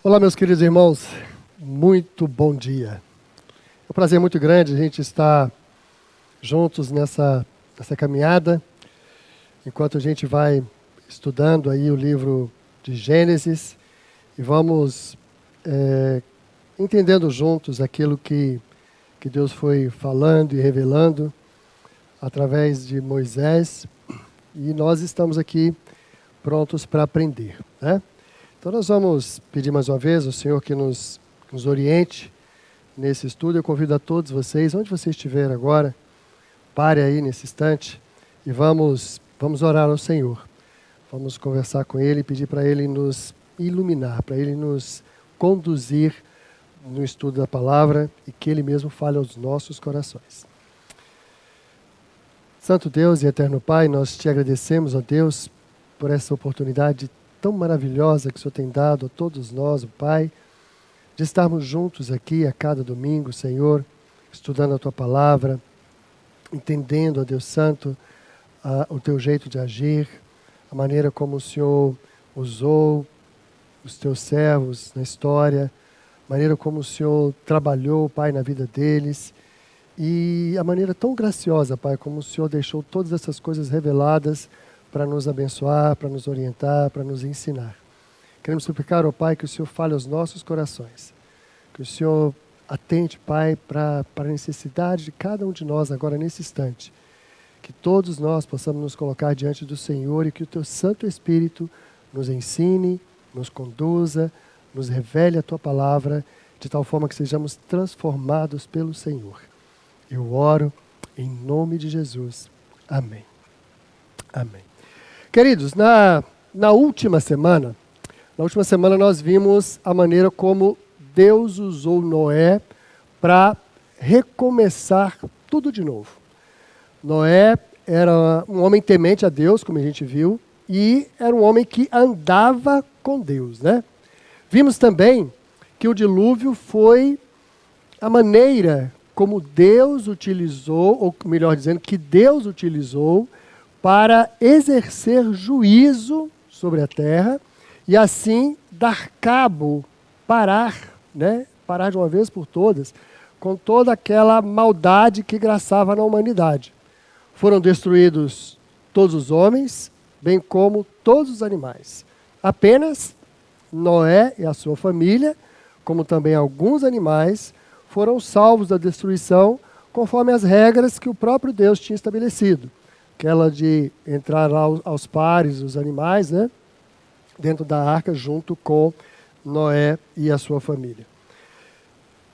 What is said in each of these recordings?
Olá, meus queridos irmãos, muito bom dia. É um prazer muito grande a gente estar juntos nessa caminhada, enquanto a gente vai estudando aí o livro de Gênesis e vamos entendendo juntos aquilo que Deus foi falando e revelando através de Moisés, e nós estamos aqui prontos para aprender, né? Então nós vamos pedir mais uma vez ao Senhor que nos oriente nesse estudo. Eu convido a todos vocês, onde você estiver agora, pare aí nesse instante e vamos orar ao Senhor. Vamos conversar com Ele e pedir para Ele nos iluminar, para Ele nos conduzir no estudo da palavra e que Ele mesmo fale aos nossos corações. Santo Deus e eterno Pai, nós te agradecemos, ó Deus, por essa oportunidade tão maravilhosa que o Senhor tem dado a todos nós, o Pai, de estarmos juntos aqui a cada domingo, Senhor, estudando a Tua Palavra, entendendo, ó Deus Santo, o Teu jeito de agir, a maneira como o Senhor usou os Teus servos na história, a maneira como o Senhor trabalhou, Pai, na vida deles, e a maneira tão graciosa, Pai, como o Senhor deixou todas essas coisas reveladas para nos abençoar, para nos orientar, para nos ensinar. Queremos suplicar, ó Pai, que o Senhor fale aos nossos corações, que o Senhor atente, Pai, para a necessidade de cada um de nós agora nesse instante, que todos nós possamos nos colocar diante do Senhor e que o Teu Santo Espírito nos ensine, nos conduza, nos revele a Tua Palavra, de tal forma que sejamos transformados pelo Senhor. Eu oro em nome de Jesus. Amém. Amém. Queridos, na última semana nós vimos a maneira como Deus usou Noé para recomeçar tudo de novo. Noé era um homem temente a Deus, como a gente viu, e era um homem que andava com Deus, né? Vimos também que o dilúvio foi a maneira como Deus utilizou, ou melhor dizendo, que Deus utilizou para exercer juízo sobre a terra e assim dar cabo, parar de uma vez por todas, com toda aquela maldade que graçava na humanidade. Foram destruídos todos os homens, bem como todos os animais. Apenas Noé e a sua família, como também alguns animais, foram salvos da destruição conforme as regras que o próprio Deus tinha estabelecido. Aquela de entrar aos pares, os animais, né, dentro da arca, junto com Noé e a sua família.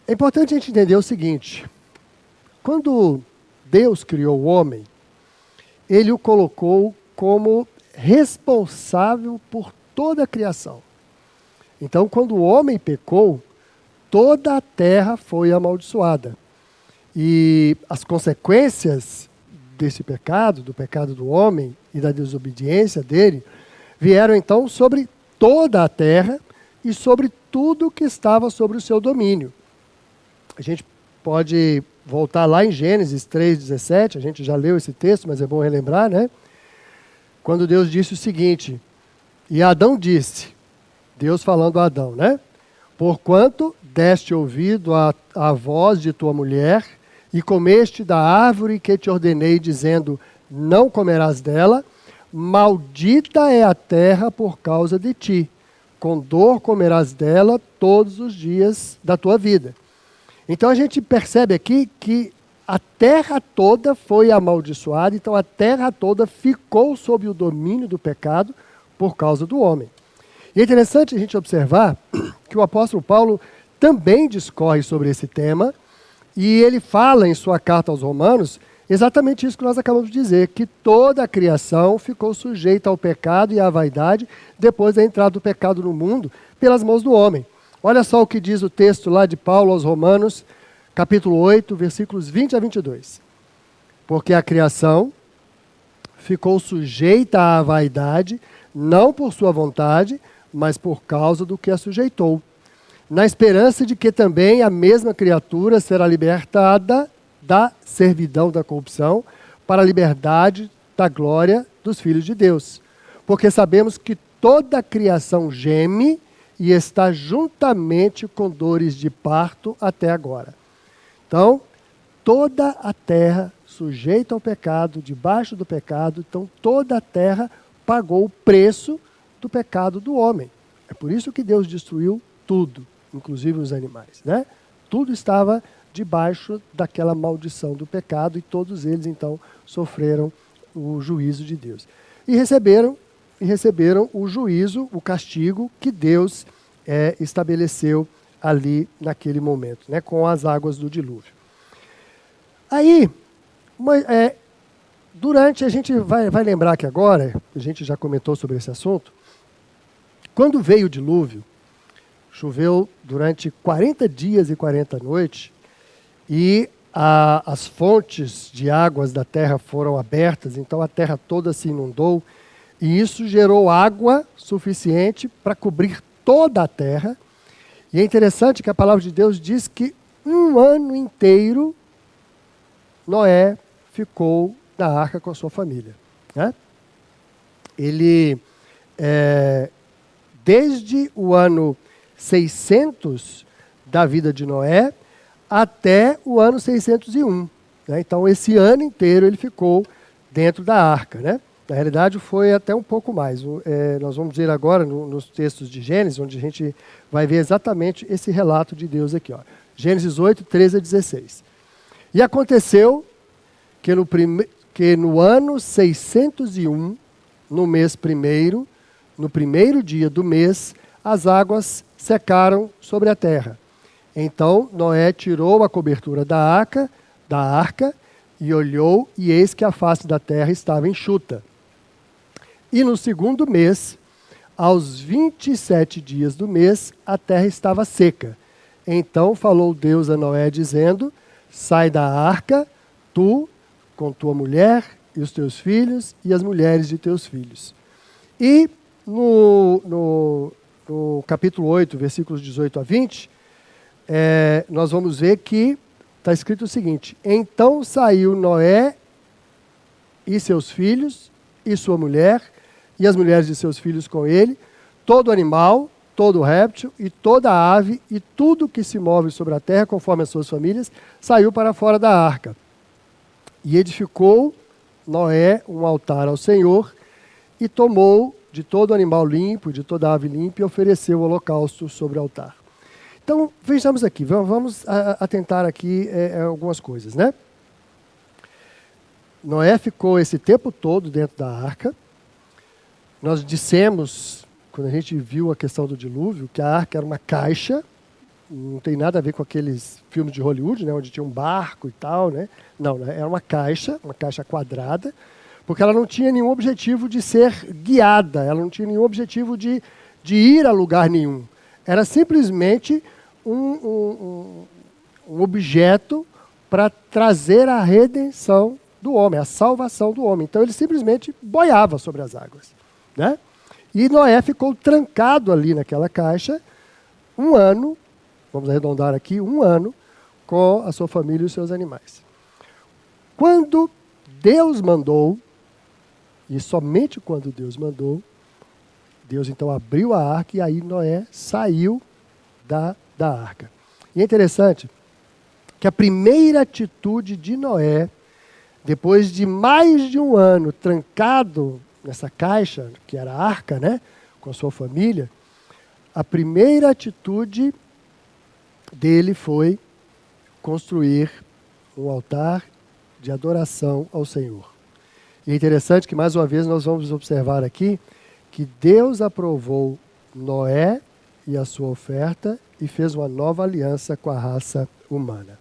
É importante a gente entender o seguinte: quando Deus criou o homem, Ele o colocou como responsável por toda a criação. Então, quando o homem pecou, toda a terra foi amaldiçoada. E as consequências desse pecado, do pecado do homem e da desobediência dele, vieram então sobre toda a terra e sobre tudo que estava sobre o seu domínio. A gente pode voltar lá em Gênesis 3,17, a gente já leu esse texto, mas é bom relembrar, né? Quando Deus disse o seguinte: e Adão disse, Deus falando a Adão, né? Porquanto deste ouvido à voz de tua mulher, e comeste da árvore que te ordenei, dizendo, não comerás dela, maldita é a terra por causa de ti. Com dor comerás dela todos os dias da tua vida. Então a gente percebe aqui que a terra toda foi amaldiçoada, então a terra toda ficou sob o domínio do pecado por causa do homem. E é interessante a gente observar que o apóstolo Paulo também discorre sobre esse tema, e ele fala em sua carta aos Romanos exatamente isso que nós acabamos de dizer, que toda a criação ficou sujeita ao pecado e à vaidade depois da entrada do pecado no mundo pelas mãos do homem. Olha só o que diz o texto lá de Paulo aos Romanos, capítulo 8, versículos 20 a 22. Porque a criação ficou sujeita à vaidade, não por sua vontade, mas por causa do que a sujeitou, na esperança de que também a mesma criatura será libertada da servidão da corrupção para a liberdade da glória dos filhos de Deus. Porque sabemos que toda a criação geme e está juntamente com dores de parto até agora. Então, toda a terra sujeita ao pecado, debaixo do pecado, então toda a terra pagou o preço do pecado do homem. É por isso que Deus destruiu tudo, inclusive os animais, né? Tudo estava debaixo daquela maldição do pecado e todos eles então sofreram o juízo de Deus. E receberam o juízo, o castigo que Deus estabeleceu ali naquele momento, né, com as águas do dilúvio. Aí, durante, a gente vai lembrar que agora, a gente já comentou sobre esse assunto, quando veio o dilúvio, choveu durante 40 dias e 40 noites, e as fontes de águas da terra foram abertas, então a terra toda se inundou, e isso gerou água suficiente para cobrir toda a terra. E é interessante que a palavra de Deus diz que um ano inteiro Noé ficou na arca com a sua família, né? Ele, desde o ano 600 da vida de Noé até o ano 601. Né? Então, esse ano inteiro ele ficou dentro da arca, né? Na realidade, foi até um pouco mais. Nós vamos ver agora nos textos de Gênesis, onde a gente vai ver exatamente esse relato de Deus aqui. Ó. Gênesis 8, 13 a 16. E aconteceu que no ano 601, no mês primeiro, no primeiro dia do mês, as águas secaram sobre a terra. Então Noé tirou a cobertura da arca e olhou, e eis que a face da terra estava enxuta. E no segundo mês, aos 27 dias do mês, a terra estava seca. Então falou Deus a Noé, dizendo: sai da arca, tu, com tua mulher, e os teus filhos, e as mulheres de teus filhos. E no capítulo 8, versículos 18 a 20, nós vamos ver que está escrito o seguinte: então saiu Noé e seus filhos, e sua mulher, e as mulheres de seus filhos com ele, todo animal, todo réptil, e toda ave, e tudo que se move sobre a terra, conforme as suas famílias, saiu para fora da arca. E edificou Noé um altar ao Senhor, e tomou de todo animal limpo, de toda ave limpa, e ofereceu o holocausto sobre o altar. Então, vejamos aqui, vamos atentar aqui algumas coisas, né? Noé ficou esse tempo todo dentro da arca. Nós dissemos, quando a gente viu a questão do dilúvio, que a arca era uma caixa, não tem nada a ver com aqueles filmes de Hollywood, né, onde tinha um barco e tal, né? Não, era uma caixa quadrada, porque ela não tinha nenhum objetivo de ser guiada, ela não tinha nenhum objetivo de ir a lugar nenhum. Era simplesmente um objeto para trazer a redenção do homem, a salvação do homem. Então ele simplesmente boiava sobre as águas, né? E Noé ficou trancado ali naquela caixa um ano, vamos arredondar aqui, um ano, com a sua família e os seus animais. Quando Deus mandou, e somente quando Deus mandou, Deus então abriu a arca e aí Noé saiu da arca. E é interessante que a primeira atitude de Noé, depois de mais de um ano trancado nessa caixa, que era a arca, né, com a sua família, a primeira atitude dele foi construir um altar de adoração ao Senhor. E é interessante que, mais uma vez, nós vamos observar aqui que Deus aprovou Noé e a sua oferta e fez uma nova aliança com a raça humana.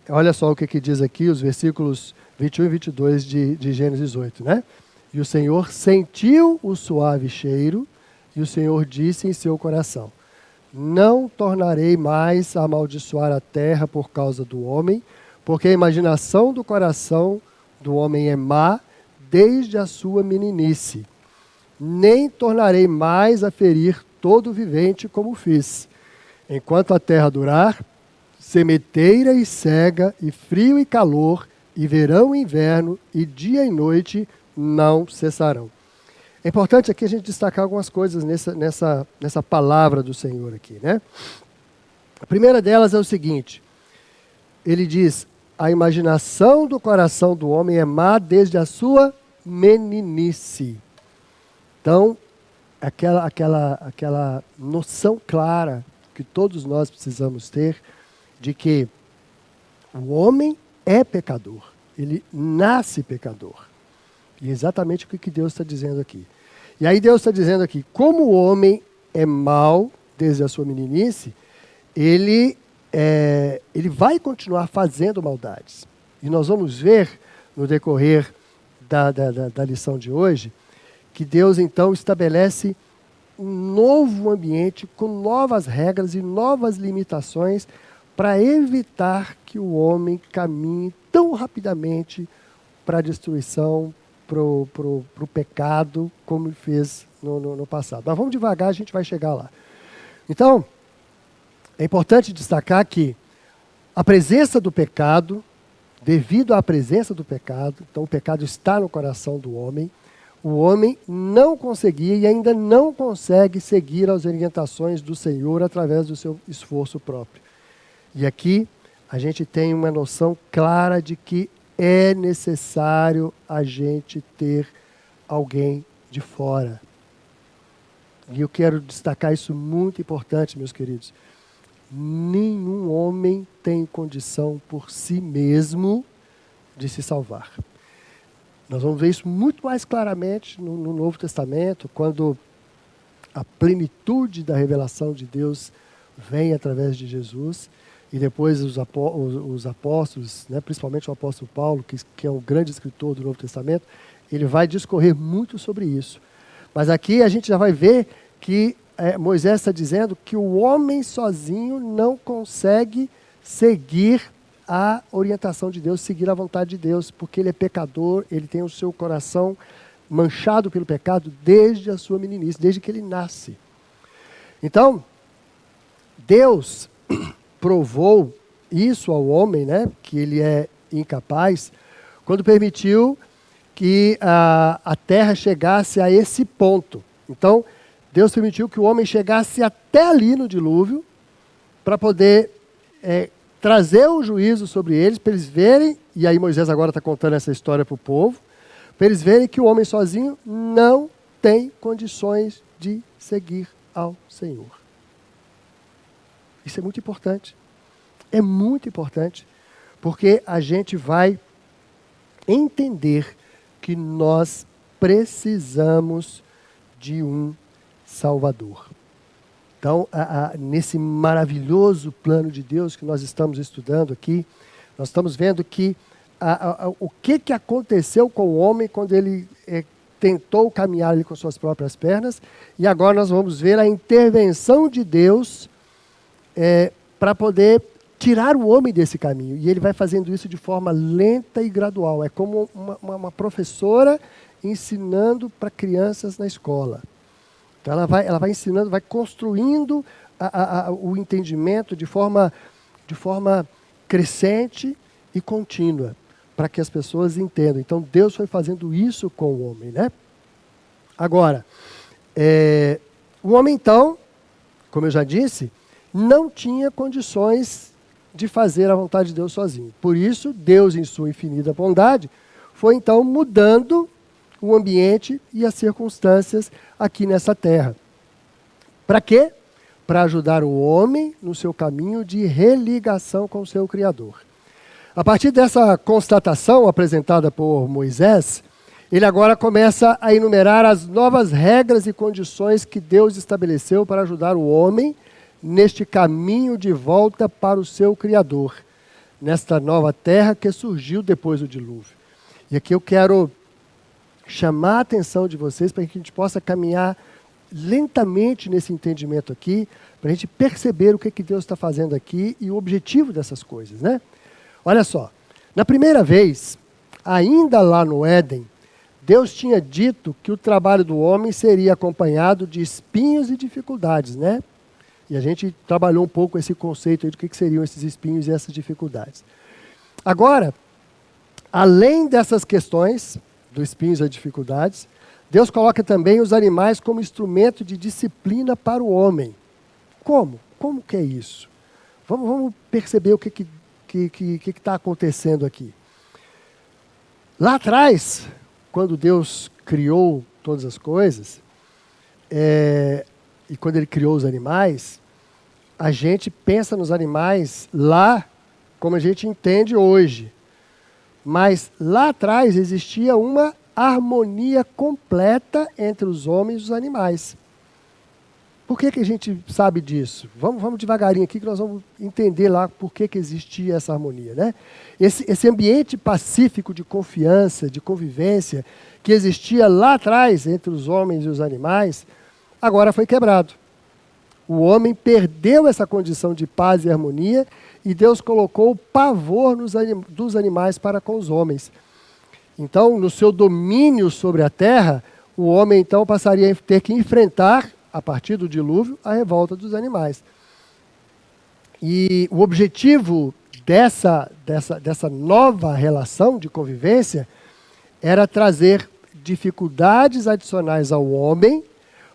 Olha só o que diz aqui os versículos 21 e 22 de Gênesis 8, né? E o Senhor sentiu o suave cheiro, e o Senhor disse em seu coração: não tornarei mais a amaldiçoar a terra por causa do homem, porque a imaginação do coração do homem é má desde a sua meninice. Nem tornarei mais a ferir todo vivente como fiz. Enquanto a terra durar, semeteira e cega, e frio e calor, e verão e inverno, e dia e noite não cessarão. É importante aqui a gente destacar algumas coisas nessa palavra do Senhor aqui, né? A primeira delas é o seguinte, ele diz, a imaginação do coração do homem é má desde a sua meninice. Então, aquela noção clara que todos nós precisamos ter de que o homem é pecador, ele nasce pecador. E é exatamente o que Deus está dizendo aqui. E aí Deus está dizendo aqui, como o homem é mau desde a sua meninice, ele vai continuar fazendo maldades. E nós vamos ver no decorrer da lição de hoje, que Deus então estabelece um novo ambiente com novas regras e novas limitações para evitar que o homem caminhe tão rapidamente para a destruição, para o pecado, como ele fez no passado. Mas vamos devagar, a gente vai chegar lá. Então, é importante destacar que a presença do pecado, devido à presença do pecado, então o pecado está no coração do homem, o homem não conseguia e ainda não consegue seguir as orientações do Senhor através do seu esforço próprio. E aqui a gente tem uma noção clara de que é necessário a gente ter alguém de fora. E eu quero destacar isso muito importante, meus queridos. Nenhum homem tem condição por si mesmo de se salvar. Nós vamos ver isso muito mais claramente no Novo Testamento, quando a plenitude da revelação de Deus vem através de Jesus, e depois os apóstolos, né, principalmente o apóstolo Paulo, que é um grande escritor do Novo Testamento, ele vai discorrer muito sobre isso. Mas aqui a gente já vai ver que Moisés está dizendo que o homem sozinho não consegue seguir a orientação de Deus, seguir a vontade de Deus, porque ele é pecador, ele tem o seu coração manchado pelo pecado desde a sua meninice, desde que ele nasce. Então, Deus provou isso ao homem, né, que ele é incapaz, quando permitiu que a terra chegasse a esse ponto. Então, Deus permitiu que o homem chegasse até ali no dilúvio, para poder trazer o juízo sobre eles, para eles verem, e aí Moisés agora está contando essa história para o povo, para eles verem que o homem sozinho não tem condições de seguir ao Senhor. Isso é muito importante. É muito importante, porque a gente vai entender que nós precisamos de um Salvador. Então, nesse maravilhoso plano de Deus que nós estamos estudando aqui, nós estamos vendo que o que aconteceu com o homem quando ele tentou caminhar ali com suas próprias pernas, e agora nós vamos ver a intervenção de Deus para poder tirar o homem desse caminho. E ele vai fazendo isso de forma lenta e gradual. É como uma professora ensinando para crianças na escola. Então ela vai ensinando, vai construindo o entendimento de forma crescente e contínua, para que as pessoas entendam. Então Deus foi fazendo isso com o homem, né? Agora, o homem então, como eu já disse, não tinha condições de fazer a vontade de Deus sozinho. Por isso, Deus, em sua infinita bondade, foi então mudando o ambiente e as circunstâncias aqui nessa terra. Para quê? Para ajudar o homem no seu caminho de religação com o seu Criador. A partir dessa constatação apresentada por Moisés, ele agora começa a enumerar as novas regras e condições que Deus estabeleceu para ajudar o homem neste caminho de volta para o seu Criador, nesta nova terra que surgiu depois do dilúvio. E aqui eu quero chamar a atenção de vocês para que a gente possa caminhar lentamente nesse entendimento aqui, para a gente perceber o que Deus está fazendo aqui e o objetivo dessas coisas, né? Olha só, na primeira vez, ainda lá no Éden, Deus tinha dito que o trabalho do homem seria acompanhado de espinhos e dificuldades, né? E a gente trabalhou um pouco esse conceito aí do que seriam esses espinhos e essas dificuldades. Agora, além dessas questões, dos espinhos e dificuldades, Deus coloca também os animais como instrumento de disciplina para o homem. Como? Como que é isso? Vamos perceber o que está acontecendo aqui. Lá atrás, quando Deus criou todas as coisas, e quando Ele criou os animais, a gente pensa nos animais lá como a gente entende hoje. Mas lá atrás existia uma harmonia completa entre os homens e os animais. Por que a gente sabe disso? Vamos devagarinho aqui que nós vamos entender lá por que existia essa harmonia, né? Esse ambiente pacífico de confiança, de convivência, que existia lá atrás entre os homens e os animais, agora foi quebrado. O homem perdeu essa condição de paz e harmonia e Deus colocou o pavor dos animais para com os homens. Então, no seu domínio sobre a terra, o homem então passaria a ter que enfrentar, a partir do dilúvio, a revolta dos animais. E o objetivo dessa nova relação de convivência era trazer dificuldades adicionais ao homem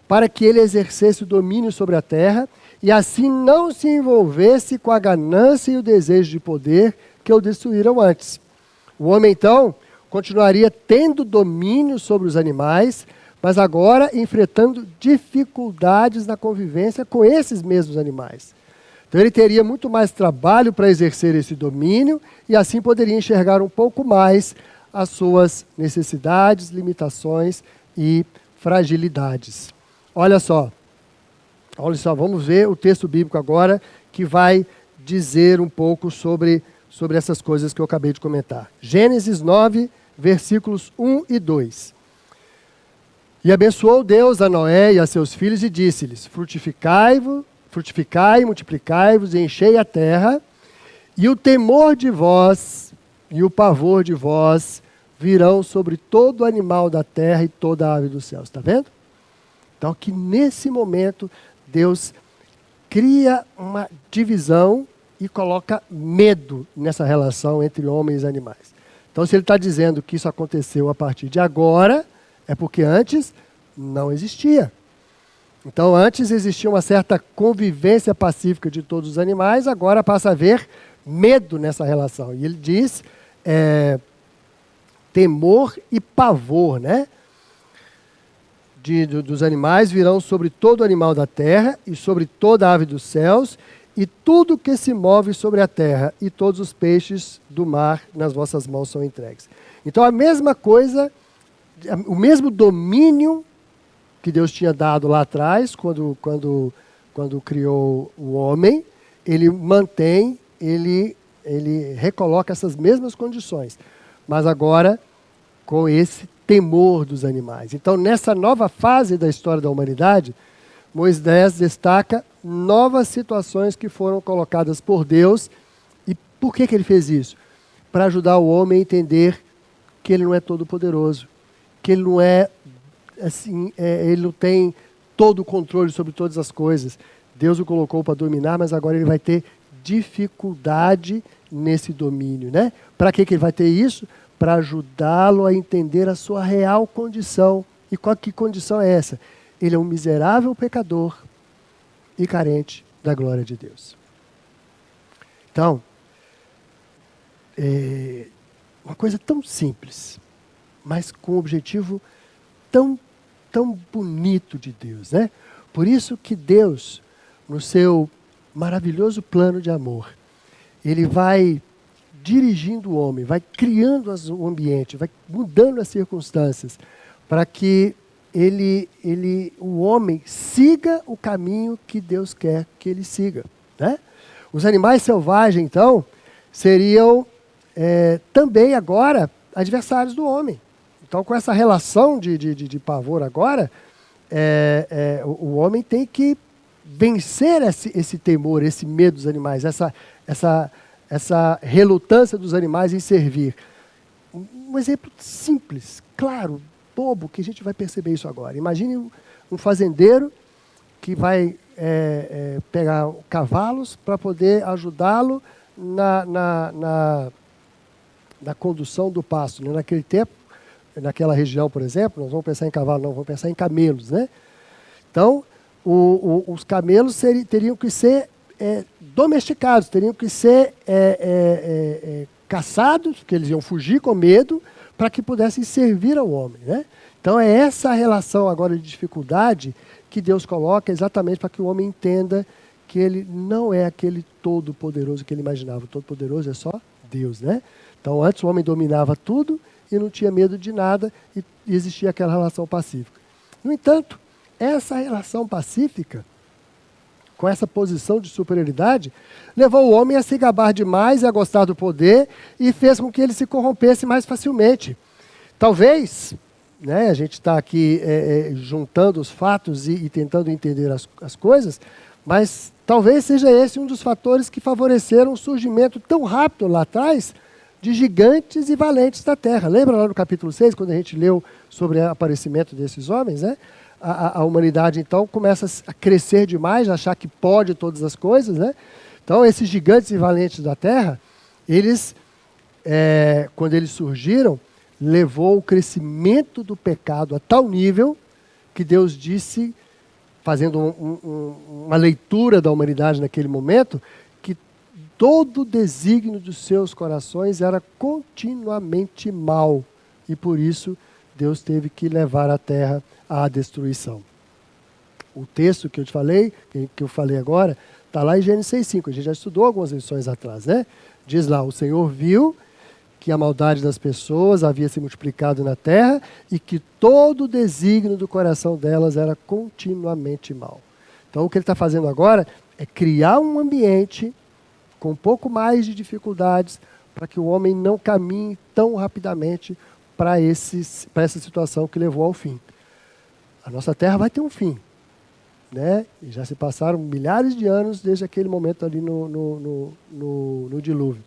para que ele exercesse o domínio sobre a terra e assim não se envolvesse com a ganância e o desejo de poder que o destruíram antes. O homem, então, continuaria tendo domínio sobre os animais, mas agora enfrentando dificuldades na convivência com esses mesmos animais. Então ele teria muito mais trabalho para exercer esse domínio e assim poderia enxergar um pouco mais as suas necessidades, limitações e fragilidades. Olha só, vamos ver o texto bíblico agora que vai dizer um pouco sobre essas coisas que eu acabei de comentar. Gênesis 9, versículos 1 e 2. E abençoou Deus a Noé e a seus filhos e disse-lhes: frutificai, multiplicai-vos e enchei a terra, e o temor de vós e o pavor de vós virão sobre todo animal da terra e toda ave dos céus. Está vendo? Então, que nesse momento, Deus cria uma divisão e coloca medo nessa relação entre homens e animais. Então, se ele está dizendo que isso aconteceu a partir de agora, é porque antes não existia. Então, antes existia uma certa convivência pacífica de todos os animais, agora passa a haver medo nessa relação. E ele diz temor e pavor, né? Dos animais virão sobre todo animal da terra e sobre toda ave dos céus e tudo que se move sobre a terra e todos os peixes do mar nas vossas mãos são entregues. Então a mesma coisa, o mesmo domínio que Deus tinha dado lá atrás, quando criou o homem, ele mantém, ele recoloca essas mesmas condições, mas agora com esse temor dos animais. Então, nessa nova fase da história da humanidade, Moisés destaca novas situações que foram colocadas por Deus. E por que ele fez isso? Para ajudar o homem a entender que ele não é todo poderoso, que ele não é assim, ele não tem todo o controle sobre todas as coisas. Deus o colocou para dominar, mas agora ele vai ter dificuldade nesse domínio, né? Para que ele vai ter isso? Para ajudá-lo a entender a sua real condição. E que condição é essa? Ele é um miserável pecador e carente da glória de Deus. Então, uma coisa tão simples, mas com um objetivo tão bonito de Deus, né? Por isso que Deus, no seu maravilhoso plano de amor, ele vai dirigindo o homem, vai criando o ambiente, vai mudando as circunstâncias, para que o homem siga o caminho que Deus quer que ele siga, né? Os animais selvagens, então, seriam também agora adversários do homem. Então, com essa relação de pavor agora, o homem tem que vencer esse temor, esse medo dos animais, essa relutância dos animais em servir. Um exemplo simples, claro, bobo, que a gente vai perceber isso agora. Imagine um fazendeiro que vai pegar cavalos para poder ajudá-lo na condução do pasto. Né? Naquele tempo, naquela região, por exemplo, nós vamos pensar em cavalo, não, vamos pensar em camelos, né? Então, os camelos teriam que ser domesticados, teriam que ser caçados, porque eles iam fugir com medo, para que pudessem servir ao homem, né? Então é essa relação agora de dificuldade que Deus coloca exatamente para que o homem entenda que ele não é aquele todo-poderoso que ele imaginava. O todo-poderoso é só Deus, né? Então antes o homem dominava tudo e não tinha medo de nada e existia aquela relação pacífica. No entanto, essa relação pacífica, com essa posição de superioridade, levou o homem a se gabar demais e a gostar do poder e fez com que ele se corrompesse mais facilmente. Talvez, né, a gente está aqui juntando os fatos e tentando entender as coisas, mas talvez seja esse um dos fatores que favoreceram o surgimento tão rápido lá atrás de gigantes e valentes da terra. Lembra lá no capítulo 6, quando a gente leu sobre o aparecimento desses homens, né? A humanidade, então, começa a crescer demais, a achar que pode todas as coisas, né? Então, esses gigantes e valentes da terra, eles, quando eles surgiram, levou o crescimento do pecado a tal nível que Deus disse, fazendo uma leitura da humanidade naquele momento, que todo o desígnio dos seus corações era continuamente mal. E por isso, Deus teve que levar a terra à destruição. O texto que eu te falei, que eu falei agora, está lá em Gênesis 6,5. A gente já estudou algumas lições atrás, né? Diz lá, o Senhor viu que a maldade das pessoas havia se multiplicado na terra e que todo o desígnio do coração delas era continuamente mal. Então o que ele está fazendo agora é criar um ambiente com um pouco mais de dificuldades para que o homem não caminhe tão rapidamente para essa situação que levou ao fim. A nossa terra vai ter um fim, né? E já se passaram milhares de anos desde aquele momento ali no dilúvio.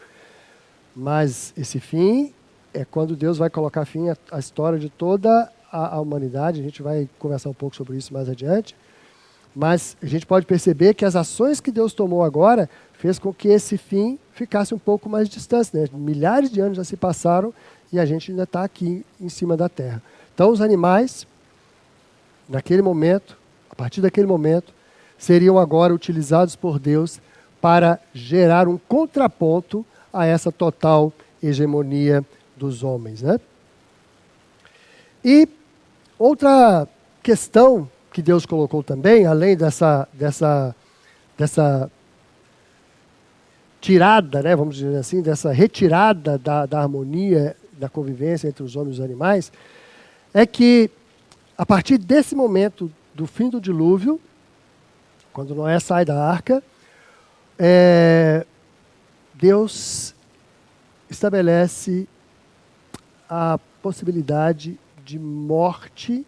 Mas esse fim é quando Deus vai colocar fim à história de toda a humanidade. A gente vai conversar um pouco sobre isso mais adiante. Mas a gente pode perceber que as ações que Deus tomou agora fez com que esse fim ficasse um pouco mais distante, né? Milhares de anos já se passaram e a gente ainda está aqui em cima da terra. Então os animais, naquele momento, a partir daquele momento, seriam agora utilizados por Deus para gerar um contraponto a essa total hegemonia dos homens, né? E outra questão que Deus colocou também, além dessa tirada, né, vamos dizer assim, dessa retirada da harmonia, da convivência entre os homens e os animais, é que a partir desse momento do fim do dilúvio, quando Noé sai da arca, Deus estabelece a possibilidade de morte,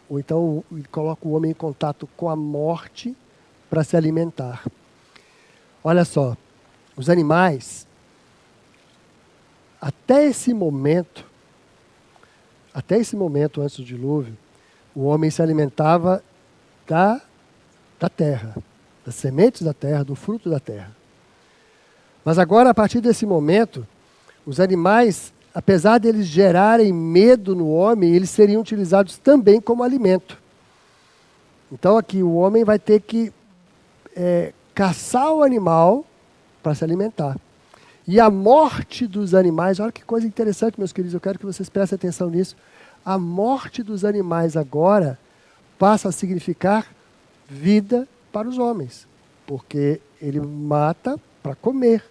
ou então coloca o homem em contato com a morte para se alimentar. Olha só, os animais, até esse momento antes do dilúvio, o homem se alimentava da terra, das sementes da terra, do fruto da terra. Mas agora, a partir desse momento, os animais, apesar de eles gerarem medo no homem, eles seriam utilizados também como alimento. Então aqui o homem vai ter que caçar o animal para se alimentar. E a morte dos animais, olha que coisa interessante, meus queridos, eu quero que vocês prestem atenção nisso. A morte dos animais agora passa a significar vida para os homens, porque ele mata para comer.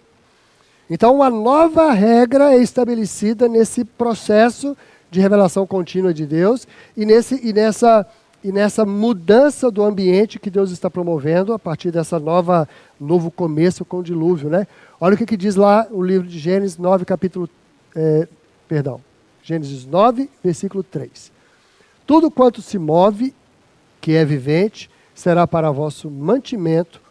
Então, uma nova regra é estabelecida nesse processo de revelação contínua de Deus e nessa mudança do ambiente que Deus está promovendo a partir dessa novo começo com o dilúvio, né? Olha o que diz lá o livro de Gênesis 9, Gênesis 9, versículo 3. Tudo quanto se move, que é vivente, será para vosso mantimento,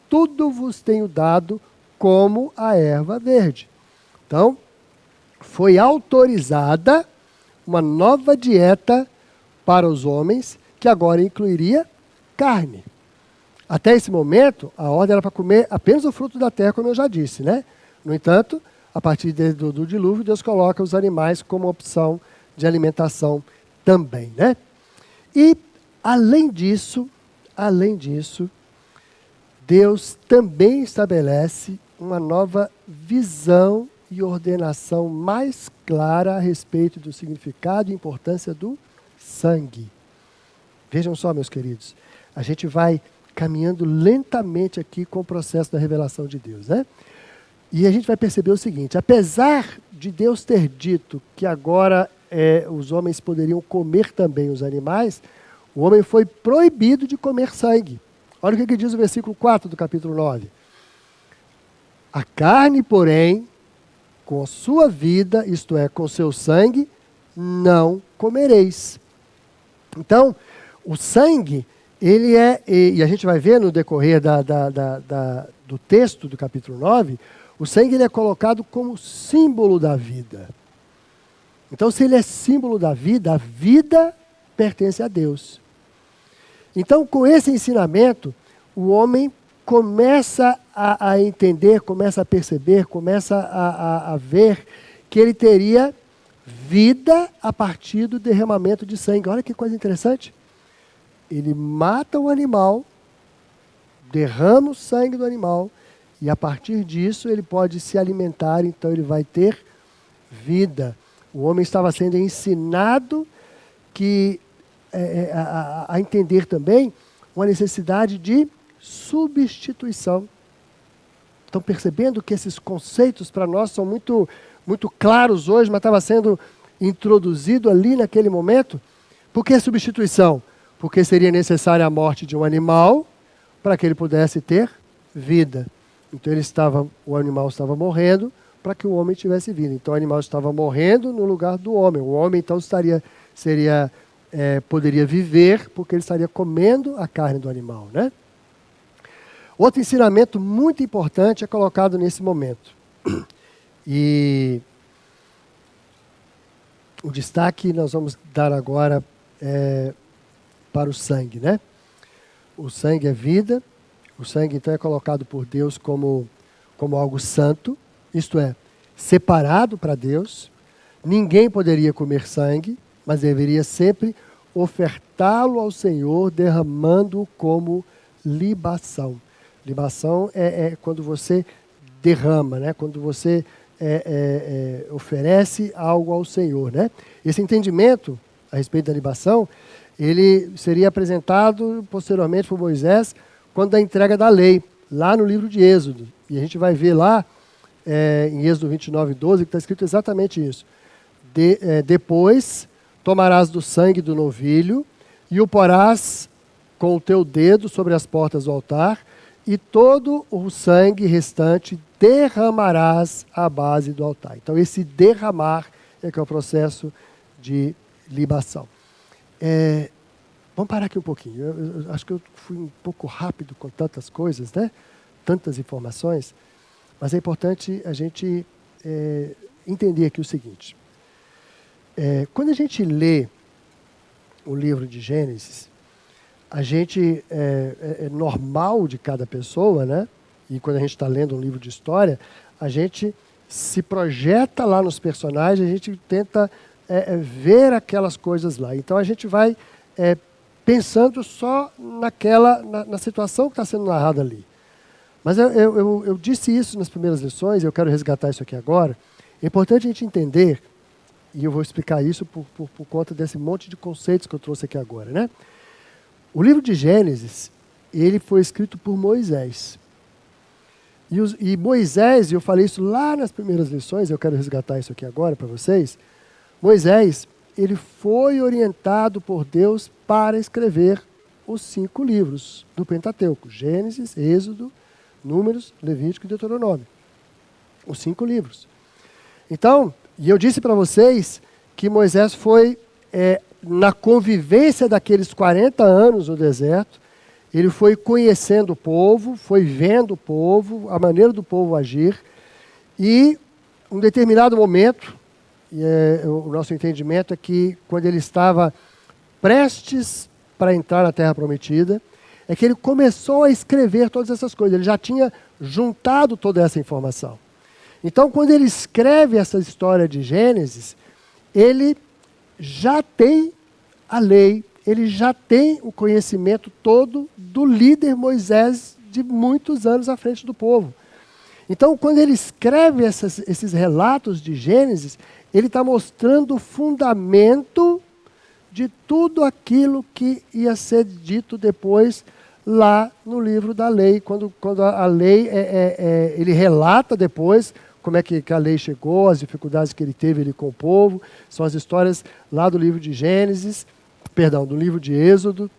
tudo vos tenho dado como a erva verde. Então, foi autorizada uma nova dieta para os homens, que agora incluiria carne. Até esse momento, a ordem era para comer apenas o fruto da terra, como eu já disse, né? No entanto, a partir do dilúvio, Deus coloca os animais como opção de alimentação também, né? E, além disso, Deus também estabelece uma nova visão e ordenação mais clara a respeito do significado e importância do sangue. Vejam só, meus queridos, a gente vai caminhando lentamente aqui com o processo da revelação de Deus, né? E a gente vai perceber o seguinte: apesar de Deus ter dito que agora os homens poderiam comer também os animais, o homem foi proibido de comer sangue. Olha o que diz o versículo 4 do capítulo 9. A carne, porém, com a sua vida, isto é, com seu sangue, não comereis. Então, o sangue, ele e a gente vai ver no decorrer do texto do capítulo 9, o sangue ele é colocado como símbolo da vida. Então, se ele é símbolo da vida, a vida pertence a Deus. Então, com esse ensinamento, o homem começa a entender, começa a perceber, começa a ver que ele teria vida a partir do derramamento de sangue. Olha que coisa interessante. Ele mata o animal, derrama o sangue do animal, e a partir disso ele pode se alimentar, então ele vai ter vida. O homem estava sendo ensinado a entender também uma necessidade de substituição. Estão percebendo que esses conceitos para nós são muito, muito claros hoje, mas estava sendo introduzido ali naquele momento? Por que substituição? Porque seria necessária a morte de um animal para que ele pudesse ter vida. Então o animal estava morrendo para que o homem tivesse vida. Então o animal estava morrendo no lugar do homem. O homem então poderia viver porque ele estaria comendo a carne do animal, né? Outro ensinamento muito importante é colocado nesse momento. E o destaque nós vamos dar agora para o sangue, né? O sangue é vida. O sangue, então, é colocado por Deus como algo santo, isto é, separado para Deus. Ninguém poderia comer sangue, mas deveria sempre ofertá-lo ao Senhor, derramando-o como libação. Libação é quando você derrama, né? Quando você oferece algo ao Senhor, né? Esse entendimento a respeito da libação, ele seria apresentado posteriormente por Moisés quando da entrega da lei, lá no livro de Êxodo. E a gente vai ver lá, em Êxodo 29:12, que está escrito exatamente isso. Depois tomarás do sangue do novilho e o porás com o teu dedo sobre as portas do altar, e todo o sangue restante derramarás à base do altar. Então, esse derramar que é o processo de libação. Vamos parar aqui um pouquinho. Eu acho que eu fui um pouco rápido com tantas coisas, né? Tantas informações, mas é importante a gente entender aqui o seguinte. Quando a gente lê o livro de Gênesis, a gente é normal de cada pessoa, né? E quando a gente está lendo um livro de história, a gente se projeta lá nos personagens, a gente tenta ver aquelas coisas lá. Então a gente vai pensando só na situação que está sendo narrada ali. Mas eu disse isso nas primeiras lições, eu quero resgatar isso aqui agora. É importante a gente entender, e eu vou explicar isso por conta desse monte de conceitos que eu trouxe aqui agora, né? O livro de Gênesis, ele foi escrito por Moisés. E Moisés, eu falei isso lá nas primeiras lições, eu quero resgatar isso aqui agora para vocês. Moisés, ele foi orientado por Deus para escrever os 5 livros do Pentateuco: Gênesis, Êxodo, Números, Levítico e Deuteronômio. Os 5 livros. Então, e eu disse para vocês que Moisés foi, na convivência daqueles 40 anos no deserto, ele foi conhecendo o povo, foi vendo o povo, a maneira do povo agir, e em um determinado momento, o nosso entendimento é que quando ele estava prestes para entrar na Terra Prometida, é que ele começou a escrever todas essas coisas. Ele já tinha juntado toda essa informação. Então, quando ele escreve essa história de Gênesis, ele já tem a lei, ele já tem o conhecimento todo do líder Moisés de muitos anos à frente do povo. Então, quando ele escreve esses relatos de Gênesis, ele está mostrando o fundamento de tudo aquilo que ia ser dito depois lá no livro da lei. Quando a lei, ele relata depois como é que a lei chegou, as dificuldades que ele teve ali com o povo. São as histórias lá do livro de Gênesis, do livro de Êxodo,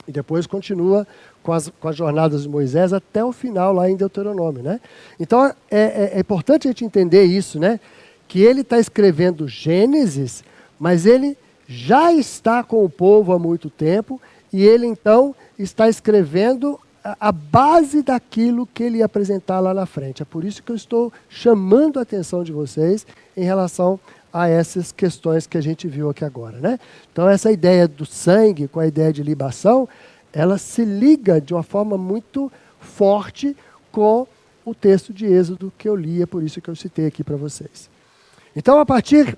e depois continua com as jornadas de Moisés até o final lá em Deuteronômio, né? Então é importante a gente entender isso, né? Que ele está escrevendo Gênesis, mas ele já está com o povo há muito tempo, e ele então está escrevendo a base daquilo que ele ia apresentar lá na frente. É por isso que eu estou chamando a atenção de vocês em relação a essas questões que a gente viu aqui agora, né? Então essa ideia do sangue com a ideia de libação, ela se liga de uma forma muito forte com o texto de Êxodo que eu li, é por isso que eu citei aqui para vocês. Então, a partir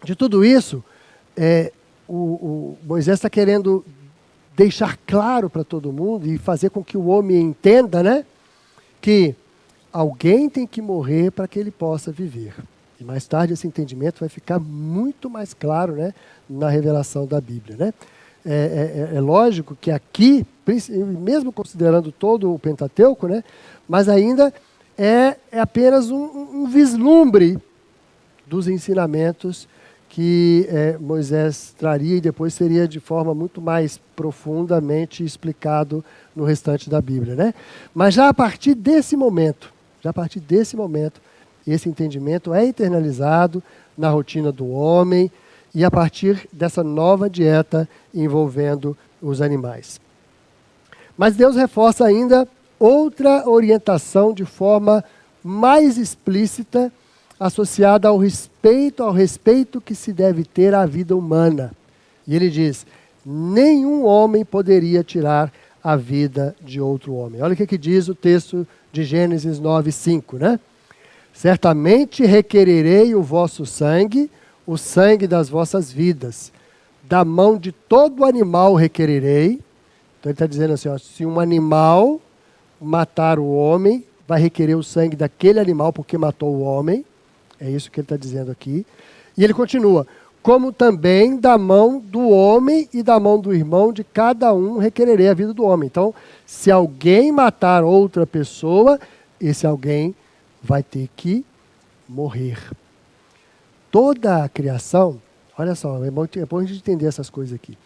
de tudo isso, o Moisés está querendo deixar claro para todo mundo e fazer com que o homem entenda, né, que alguém tem que morrer para que ele possa viver. E mais tarde esse entendimento vai ficar muito mais claro, né, na revelação da Bíblia, né? É lógico que aqui, mesmo considerando todo o Pentateuco, né, mas ainda é apenas um vislumbre dos ensinamentos que Moisés traria e depois seria de forma muito mais profundamente explicado no restante da Bíblia, né? Mas já a partir desse momento, esse entendimento é internalizado na rotina do homem e a partir dessa nova dieta envolvendo os animais. Mas Deus reforça ainda outra orientação de forma mais explícita, associada ao respeito que se deve ter à vida humana. E ele diz, nenhum homem poderia tirar a vida de outro homem. Olha o que diz o texto de Gênesis 9:5, né? Certamente requererei o vosso sangue, o sangue das vossas vidas. Da mão de todo animal requererei. Então ele está dizendo assim, ó, se um animal matar o homem, vai requerer o sangue daquele animal porque matou o homem. É isso que ele está dizendo aqui. E ele continua, como também da mão do homem e da mão do irmão de cada um requererei a vida do homem. Então, se alguém matar outra pessoa, esse alguém vai ter que morrer. Toda a criação, olha só, é bom a gente entender essas coisas aqui.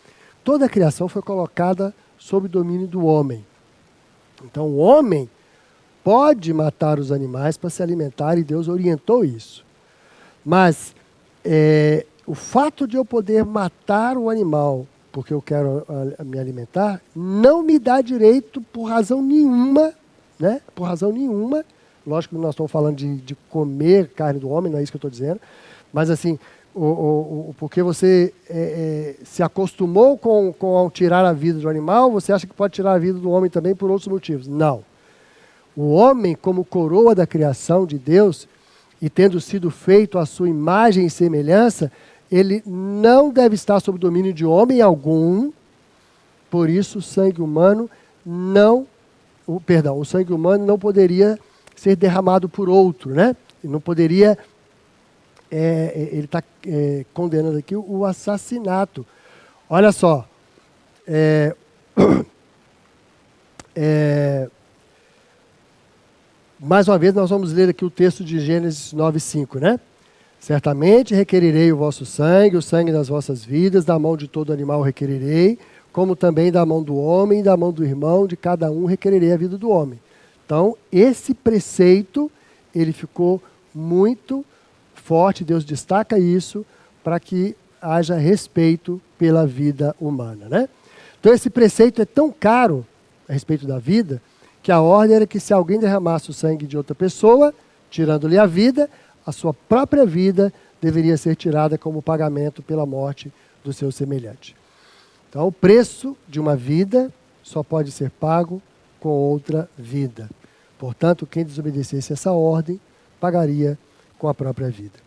Toda a criação foi colocada sob o domínio do homem. Então o homem pode matar os animais para se alimentar e Deus orientou isso. Mas o fato de eu poder matar o animal porque eu quero me alimentar, não me dá direito por razão nenhuma, né? Por razão nenhuma. Lógico que nós estamos falando de comer carne do homem, não é isso que eu estou dizendo. Mas assim, porque você se acostumou com tirar a vida do animal, você acha que pode tirar a vida do homem também por outros motivos. Não. O homem, como coroa da criação de Deus, e tendo sido feito à sua imagem e semelhança, ele não deve estar sob domínio de homem algum, por isso o sangue humano o sangue humano não poderia ser derramado por outro, né? Não poderia, ele está condenando aqui o assassinato. Olha só, mais uma vez nós vamos ler aqui o texto de Gênesis 9:5, né? Certamente requererei o vosso sangue, o sangue das vossas vidas, da mão de todo animal requererei, como também da mão do homem e da mão do irmão, de cada um requererei a vida do homem. Então, esse preceito, ele ficou muito forte, Deus destaca isso, para que haja respeito pela vida humana, né? Então, esse preceito é tão caro a respeito da vida, que a ordem era que se alguém derramasse o sangue de outra pessoa, tirando-lhe a vida, a sua própria vida deveria ser tirada como pagamento pela morte do seu semelhante. Então, o preço de uma vida só pode ser pago com outra vida. Portanto, quem desobedecesse essa ordem, pagaria com a própria vida.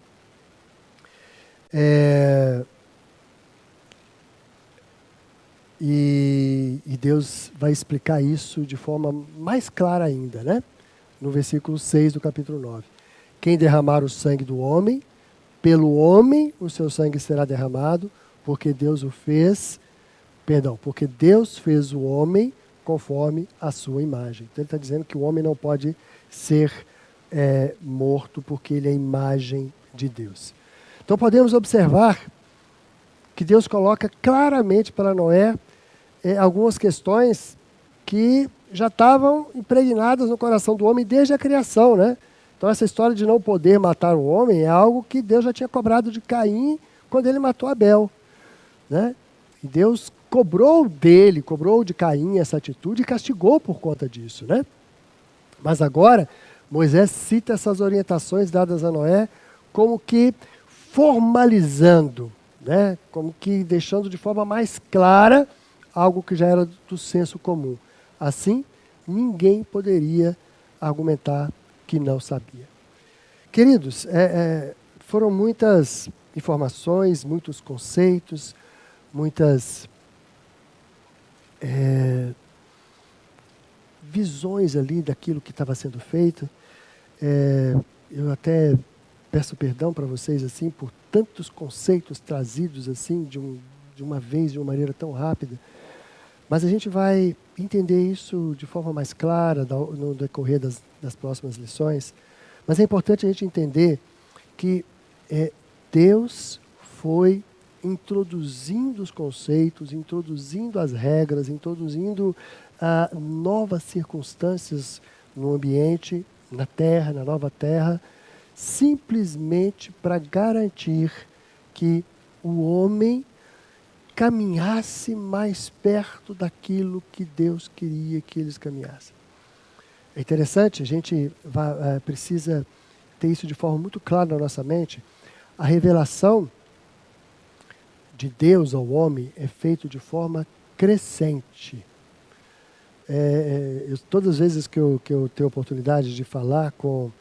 E Deus vai explicar isso de forma mais clara ainda, né? No versículo 6 do capítulo 9. Quem derramar o sangue do homem, pelo homem o seu sangue será derramado, porque Deus o fez, porque Deus fez o homem conforme a sua imagem. Então ele está dizendo que o homem não pode ser morto porque ele é a imagem de Deus. Então podemos observar que Deus coloca claramente para Noé algumas questões que já estavam impregnadas no coração do homem desde a criação, né? Então essa história de não poder matar o homem é algo que Deus já tinha cobrado de Caim quando ele matou Abel, né? E Deus cobrou de Caim essa atitude e castigou por conta disso, né? Mas agora Moisés cita essas orientações dadas a Noé como que formalizando, né? Como que deixando de forma mais clara algo que já era do senso comum. Assim, ninguém poderia argumentar que não sabia. Queridos, foram muitas informações, muitos conceitos, muitas visões ali daquilo que estava sendo feito. Eu até peço perdão para vocês assim por tantos conceitos trazidos assim de uma vez, de uma maneira tão rápida. Mas a gente vai entender isso de forma mais clara no decorrer das próximas lições. Mas é importante a gente entender que Deus foi introduzindo os conceitos, introduzindo as regras, introduzindo novas circunstâncias no ambiente, na terra, na nova terra, simplesmente para garantir que o homem caminhasse mais perto daquilo que Deus queria que eles caminhassem. É interessante, a gente precisa ter isso de forma muito clara na nossa mente. A revelação de Deus ao homem é feita de forma crescente. Todas as vezes que eu tenho a oportunidade de falar com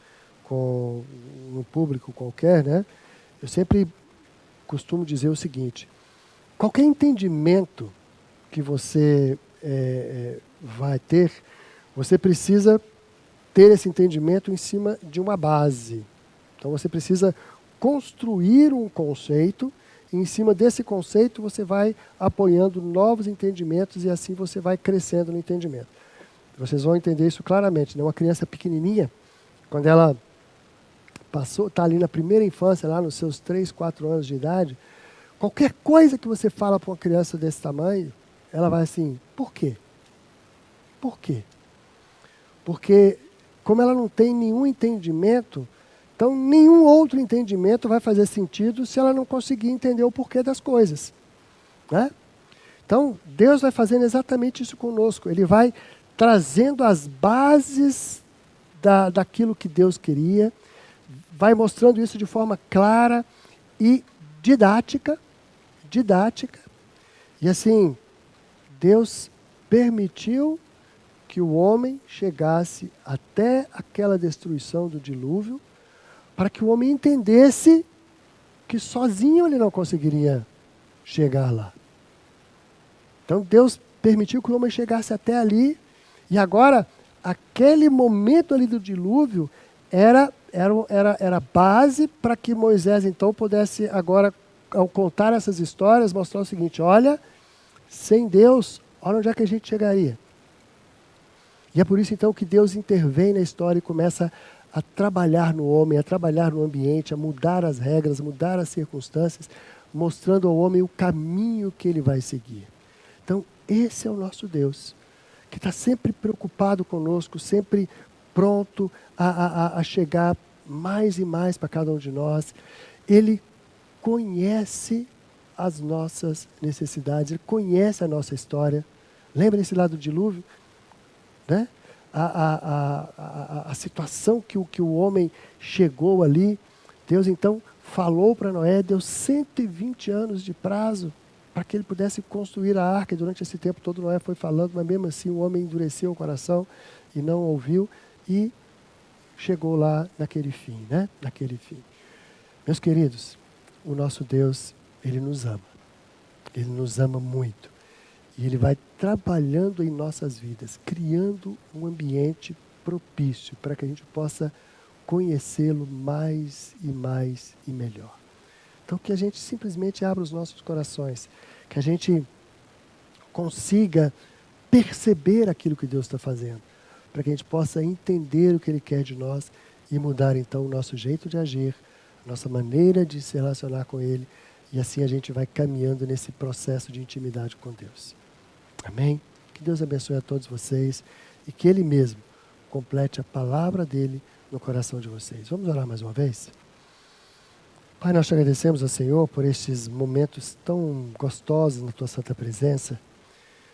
um público qualquer, né, eu sempre costumo dizer o seguinte: qualquer entendimento que você vai ter, você precisa ter esse entendimento em cima de uma base. Então você precisa construir um conceito, e em cima desse conceito você vai apoiando novos entendimentos e assim você vai crescendo no entendimento. Vocês vão entender isso claramente, né? Uma criança pequenininha, quando ela está ali na primeira infância, lá nos seus 3, 4 anos de idade, qualquer coisa que você fala para uma criança desse tamanho, ela vai assim, por quê? Por quê? Porque como ela não tem nenhum entendimento, então nenhum outro entendimento vai fazer sentido se ela não conseguir entender o porquê das coisas, né? Então Deus vai fazendo exatamente isso conosco. Ele vai trazendo as bases daquilo que Deus queria, vai mostrando isso de forma clara e didática, e assim, Deus permitiu que o homem chegasse até aquela destruição do dilúvio, para que o homem entendesse que sozinho ele não conseguiria chegar lá. Então Deus permitiu que o homem chegasse até ali, e agora, aquele momento ali do dilúvio era base para que Moisés então pudesse agora, ao contar essas histórias, mostrar o seguinte: olha, sem Deus, olha onde é que a gente chegaria. E é por isso então que Deus intervém na história e começa a trabalhar no homem, a trabalhar no ambiente, a mudar as regras, mudar as circunstâncias, mostrando ao homem o caminho que ele vai seguir. Então, esse é o nosso Deus, que está sempre preocupado conosco, sempre pronto a chegar mais e mais para cada um de nós. Ele conhece as nossas necessidades, ele conhece a nossa história. Lembra-se lá do dilúvio? Né? A situação que o homem chegou ali, Deus então falou para Noé, deu 120 anos de prazo para que ele pudesse construir a arca. E durante esse tempo todo Noé foi falando, mas mesmo assim o homem endureceu o coração e não ouviu, e chegou lá naquele fim, né? Naquele fim. Meus queridos, o nosso Deus, Ele nos ama. Ele nos ama muito. E Ele vai trabalhando em nossas vidas, criando um ambiente propício para que a gente possa conhecê-lo mais e mais e melhor. Então, que a gente simplesmente abra os nossos corações, que a gente consiga perceber aquilo que Deus está fazendo, para que a gente possa entender o que Ele quer de nós e mudar então o nosso jeito de agir, a nossa maneira de se relacionar com Ele, e assim a gente vai caminhando nesse processo de intimidade com Deus. Amém? Que Deus abençoe a todos vocês e que Ele mesmo complete a palavra dEle no coração de vocês. Vamos orar mais uma vez? Pai, nós te agradecemos ao Senhor por estes momentos tão gostosos na Tua santa presença.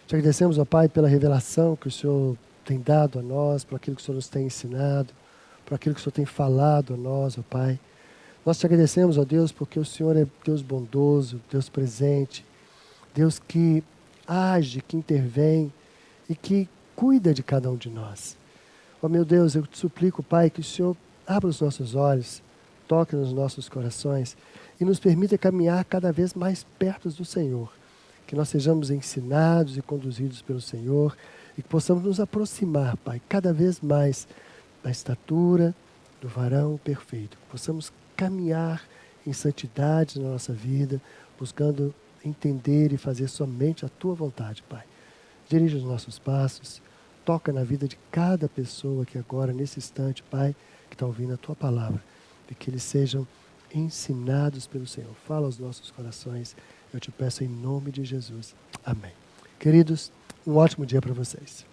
Te agradecemos, ó Pai, pela revelação que o Senhor tem dado a nós, por aquilo que o Senhor nos tem ensinado, por aquilo que o Senhor tem falado a nós, ó Pai. Nós te agradecemos, ó Deus, porque o Senhor é Deus bondoso, Deus presente, Deus que age, que intervém e que cuida de cada um de nós. Ó meu Deus, eu te suplico, Pai, que o Senhor abra os nossos olhos, toque nos nossos corações e nos permita caminhar cada vez mais perto do Senhor. Que nós sejamos ensinados e conduzidos pelo Senhor e que possamos nos aproximar, Pai, cada vez mais da estatura do varão perfeito. Que possamos caminhar em santidade na nossa vida, buscando entender e fazer somente a Tua vontade, Pai. Dirige os nossos passos, toca na vida de cada pessoa que agora, nesse instante, Pai, que está ouvindo a Tua palavra, e que eles sejam ensinados pelo Senhor. Fala aos nossos corações, eu te peço em nome de Jesus. Amém. Queridos, um ótimo dia para vocês.